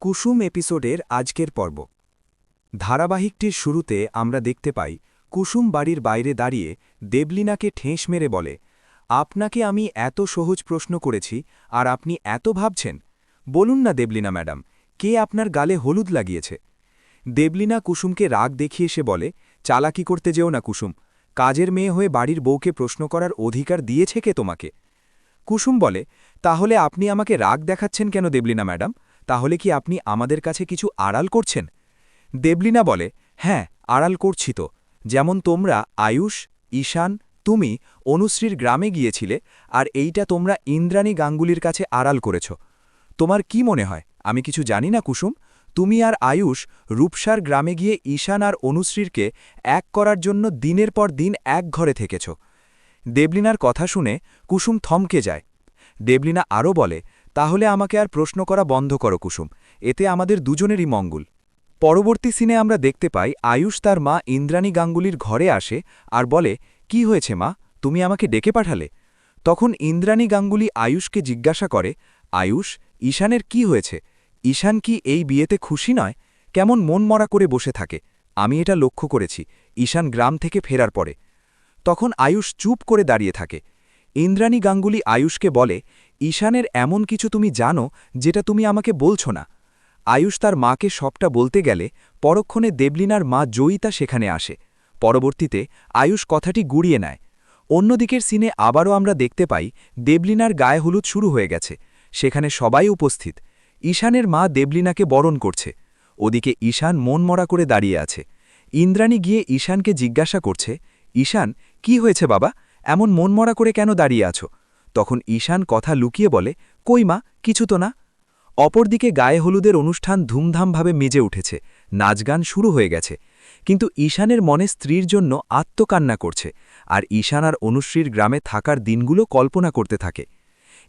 কুসুম এপিসোডের আজকের পর্ব। ধারাবাহিকটির শুরুতে আমরা দেখতে পাই কুসুম বাড়ির বাইরে দাঁড়িয়ে দেবলীনাকে ঠেস মেরে বলে, আপনাকে আমি এত সহজ প্রশ্ন করেছি আর আপনি এত ভাবছেন। বলুন না দেবলীনা ম্যাডাম, কে আপনার গালে হলুদ লাগিয়েছে? দেবলীনা কুসুমকে রাগ দেখিয়ে সে বলে, চালাকি করতে যেও না কুসুম, কাজের মেয়ে হয়ে বাড়ির বউকে প্রশ্ন করার অধিকার দিয়েছে কে তোমাকে? কুসুম বলে, তাহলে আপনি আমাকে রাগ দেখাচ্ছেন কেন দেবলীনা ম্যাডাম? তাহলে কি আপনি আমাদের কাছে কিছু আড়াল করছেন? দেবলীনা বলে, হ্যাঁ, আড়াল করছি তো। যেমন তোমরা আয়ুষ, ঈশান, তুমি অনুশ্রীর গ্রামে গিয়েছিলে, আর এইটা তোমরা ইন্দ্রাণী গাঙ্গুলির কাছে আড়াল করেছ। তোমার কি মনে হয় আমি কিছু জানি না কুসুম? তুমি আর আয়ুষ রূপসার গ্রামে গিয়ে ঈশান আর অনুশ্রীরকে এক করার জন্য দিনের পর দিন এক ঘরে থেকেছ। দেবলীনার কথা শুনে কুসুম থমকে যায়। দেবলীনা আরও বলে, তাহলে আমাকে আর প্রশ্ন করা বন্ধ করো কুসুম, এতে আমাদের দুজনেরই মঙ্গল। পরবর্তী সিনে আমরা দেখতে পাই আয়ুষ তার মা ইন্দ্রাণী গাঙ্গুলির ঘরে আসে আর বলে, কি হয়েছে মা, তুমি আমাকে ডেকে পাঠালে? তখন ইন্দ্রাণী গাঙ্গুলি আয়ুষকে জিজ্ঞাসা করে, আয়ুষ, ঈশানের কি হয়েছে? ঈশান কি এই বিয়েতে খুশি নয়? কেমন মন মরা করে বসে থাকে? আমি এটা লক্ষ্য করেছি ঈশান গ্রাম থেকে ফেরার পরে। তখন আয়ুষ চুপ করে দাঁড়িয়ে থাকে। ইন্দ্রাণী গাঙ্গুলি আয়ুষকে বলে, ঈশানের এমন কিছু তুমি জানো যেটা তুমি আমাকে বলছো না। আয়ুষ তার মাকে সবটা বলতে গেলে পরক্ষণে দেবলীনার মা জয়িতা সেখানে আসে। পরবর্তীতে আয়ুষ কথাটি গুড়িয়ে নেয়। অন্যদিকের সিনে আবারও আমরা দেখতে পাই দেবলীনার গায়ে হলুদ শুরু হয়ে গেছে। সেখানে সবাই উপস্থিত। ঈশানের মা দেবলীনাকে বরণ করছে। ওদিকে ঈশান মনমরা করে দাঁড়িয়ে আছে। ইন্দ্রাণী গিয়ে ঈশানকে জিজ্ঞাসা করছে, ঈশান, কি হয়েছে বাবা, এমন মনমরা করে কেন দাঁড়িয়ে আছো? তখন ঈশান কথা লুকিয়ে বলে, কই মা, কিছু তো না। অপরদিকে গায়ে হলুদের অনুষ্ঠান ধুমধামভাবে মেজে উঠেছে, নাচগান শুরু হয়ে গেছে। কিন্তু ঈশানের মনে স্ত্রীর জন্য আত্মকান্না করছে, আর ঈশান আর অনুশ্রীর গ্রামে থাকার দিনগুলো কল্পনা করতে থাকে।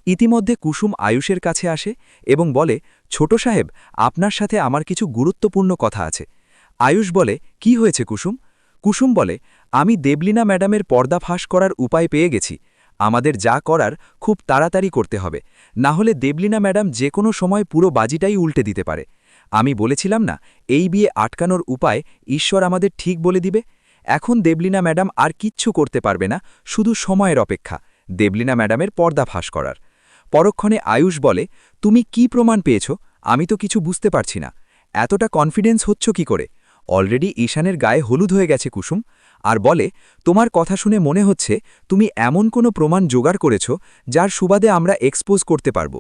ইতিমধ্যে কুসুম আয়ুষের কাছে আসে এবং বলে, ছোট সাহেব, আপনার সাথে আমার কিছু গুরুত্বপূর্ণ কথা আছে। আয়ুষ বলে, কি হয়েছে কুসুম? কুসুম বলে, আমি দেবলীনা ম্যাডামের পর্দা ফাঁস করার উপায় পেয়ে গেছি। আমাদের যা করার খুব তাড়াতাড়ি করতে হবে, না হলে দেবলীনা ম্যাডাম যে কোনো সময় পুরো বাজিটাই উল্টে দিতে পারে। আমি বলেছিলাম না, এই বিয়ে আটকানোর উপায় ঈশ্বর আমাদের ঠিক বলে দিবে। এখন দেবলীনা ম্যাডাম আর কিচ্ছু করতে পারবে না, শুধু সময়ের অপেক্ষা দেবলীনা ম্যাডামের পর্দা ফাঁস করার। পরক্ষণে আয়ুষ বলে, তুমি কি প্রমাণ পেয়েছ? আমি তো কিছু বুঝতে পারছি না। এতটা কনফিডেন্স হচ্ছ কি করে? অলরেডি ঈশানের গায়ে হলুদ হয়ে গেছে কুসুম। আর বলে, তোমার কথা শুনে মনে হচ্ছে তুমি এমন কোনো প্রমাণ জোগাড় করেছ যার সুবাদে আমরা এক্সপোজ করতে পারব।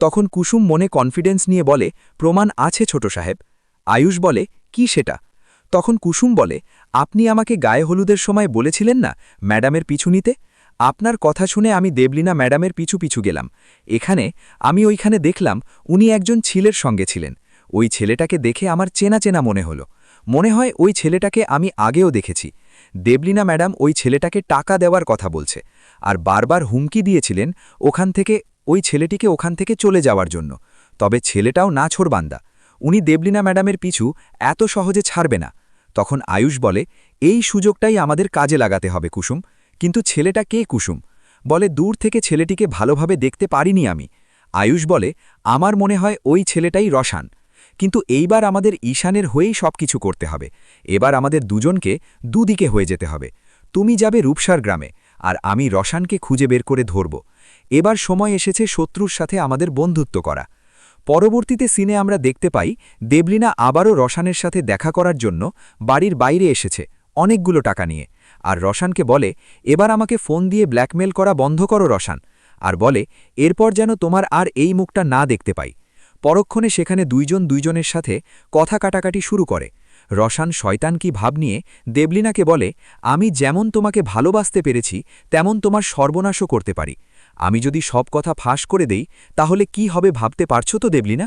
তখন কুসুম মনে কনফিডেন্স নিয়ে বলে, প্রমাণ আছে ছোট সাহেব। আয়ুষ বলে, কি সেটা? তখন কুসুম বলে, আপনি আমাকে গায়ে হলুদের সময় বলেছিলেন না ম্যাডামের পিছু নিতে? আপনার কথা শুনে আমি দেবলীনা ম্যাডামের পিছু পিছু গেলাম। আমি ওইখানে দেখলাম উনি একজন ছেলের সঙ্গে ছিলেন। ওই ছেলেটাকে দেখে আমার চেনা চেনা মনে হলো। মনে হয় ওই ছেলেটাকে আমি আগেও দেখেছি। দেবলীনা ম্যাডাম ওই ছেলেটাকে টাকা দেওয়ার কথা বলছে, আর বারবার হুমকি দিয়েছিলেন ওই ছেলেটিকে ওখান থেকে চলে যাওয়ার জন্য। তবে ছেলেটাও নাছোড়বান্দা, উনি দেবলীনা ম্যাডামের পিছু এত সহজে ছাড়বে না। তখন আয়ুষ বলে, এই সুযোগটাই আমাদের কাজে লাগাতে হবে কুসুম। কিন্তু ছেলেটা কে কুসুম? বলে, দূর থেকে ছেলেটিকে ভালোভাবে দেখতে পারিনি আমি। আয়ুষ বলে, আমার মনে হয় ওই ছেলেটাই রসান। কিন্তু এইবার আমাদের ঈশানের হয়েই সবকিছু করতে হবে। এবার আমাদের দুজনকে দুদিকে হয়ে যেতে হবে। তুমি যাবে রূপসার গ্রামে, আর আমি রসানকে খুঁজে বের করে ধরব। এবার সময় এসেছে শত্রুর সাথে আমাদের বন্ধুত্ব করা। পরবর্তীতে সিনে আমরা দেখতে পাই দেবলীনা আবারও রসানের সাথে দেখা করার জন্য বাড়ির বাইরে এসেছে, অনেকগুলো টাকা নিয়ে। আর রসানকে বলে, এবার আমাকে ফোন দিয়ে ব্ল্যাকমেল করা বন্ধ করো রসান। আর বলে, এরপর যেন তোমার আর এই মুখটা না দেখতে পাই। পরক্ষণে সেখানে দুইজন দুইজনের সাথে কথা কাটাকাটি শুরু করে। রসান শয়তান কি ভাব নিয়ে দেবলীনাকে বলে, আমি যেমন তোমাকে ভালোবাসতে পেরেছি তেমন তোমার সর্বনাশও করতে পারি। আমি যদি সব কথা ফাঁস করে দেই তাহলে কি হবে ভাবতে পারছো তো দেবলীনা?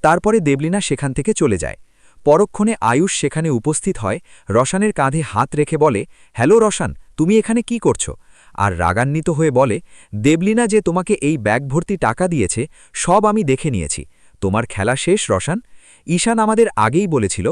তারপরে দেবলীনা সেখান থেকে চলে যায়। পরক্ষণে আয়ুষ সেখানে উপস্থিত হয়, রসানের কাঁধে হাত রেখে বলে, হ্যালো রসান, তুমি এখানে কি করছো? আর রাগান্বিত হয়ে বলে, দেবলীনা যে তোমাকে এই ব্যাগ ভর্তি টাকা দিয়েছে সব আমি দেখে নিয়েছি। তোমার খেলা শেষ রসান। ঈশান আমাদের আগেই বলেছিল